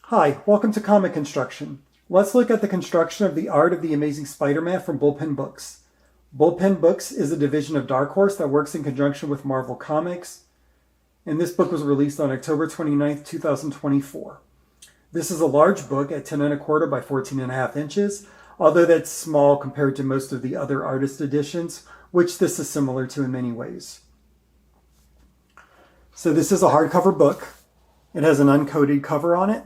Hi, welcome to Comic Construction. Let's look at the construction of the Art of the Amazing Spider-Man from Bullpen Books. Bullpen Books is a division of Dark Horse that works in conjunction with Marvel Comics, and this book was released on October 29th, 2024. This is a large book at 10 1/4 by 14.5 inches, although that's small compared to most of the other artist editions, which this is similar to in many ways. So this is a hardcover book. It has an uncoated cover on it,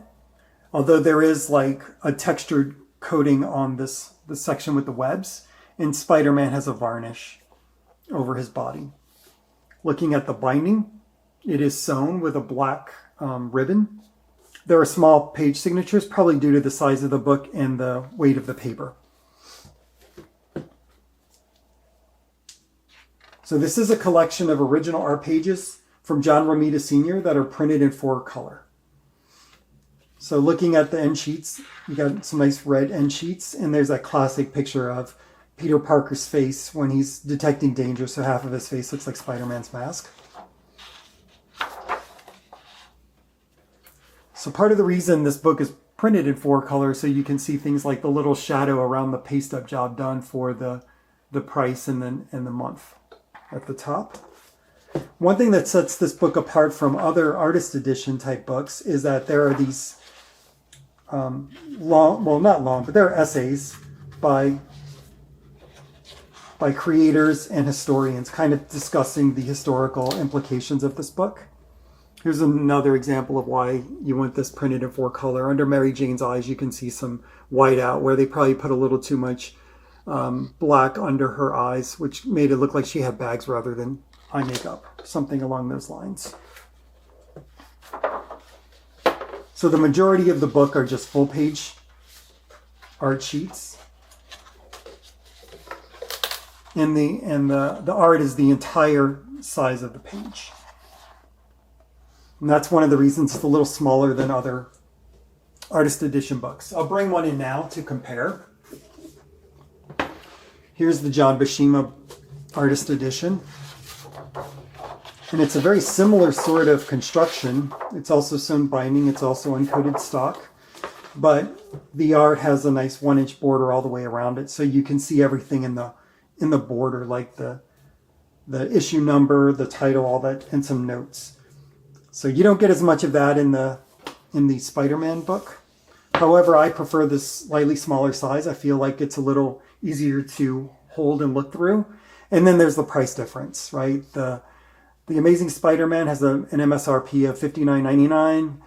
although there is like a textured coating on this section with the webs, and Spider-Man has a varnish over his body. Looking at the binding, it is sewn with a black ribbon. There are small page signatures, probably due to the size of the book and the weight of the paper. So this is a collection of original art pages from John Romita Sr. that are printed in 4-color. So looking at the end sheets, you got some nice red end sheets, and there's that classic picture of Peter Parker's face when he's detecting danger, so half of his face looks like Spider-Man's mask. So part of the reason this book is printed in 4-color, so you can see things like the little shadow around the paste up job done for the price and the month at the top. One thing that sets this book apart from other artist edition type books is that there are these there are essays by creators and historians kind of discussing the historical implications of this book. Here's another example of why you want this printed in 4-color. Under Mary Jane's eyes, you can see some whiteout where they probably put a little too much black under her eyes, which made it look like she had bags rather than eye makeup, something along those lines. So the majority of the book are just full-page art sheets. And the art is the entire size of the page. And that's one of the reasons it's a little smaller than other artist edition books. I'll bring one in now to compare. Here's the John Buscema artist edition. And it's a very similar sort of construction. It's also sewn binding. It's also uncoated stock. But the art has a nice 1-inch border all the way around it. So you can see everything in the border, like the issue number, the title, all that, and some notes. So you don't get as much of that in the Spider-Man book. However, I prefer this slightly smaller size. I feel like it's a little easier to hold and look through. And then there's the price difference, right? The Amazing Spider-Man has an MSRP of $59.99.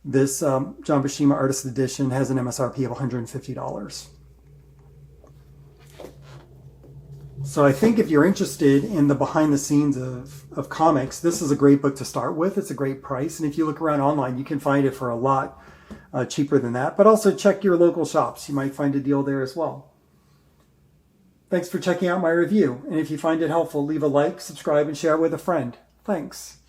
This John Buscema Artist Edition has an MSRP of $150. So I think if you're interested in the behind the scenes of comics, this is a great book to start with. It's a great price. And if you look around online, you can find it for a lot cheaper than that. But also check your local shops. You might find a deal there as well. Thanks for checking out my review. And if you find it helpful, leave a like, subscribe, and share it with a friend. Thanks.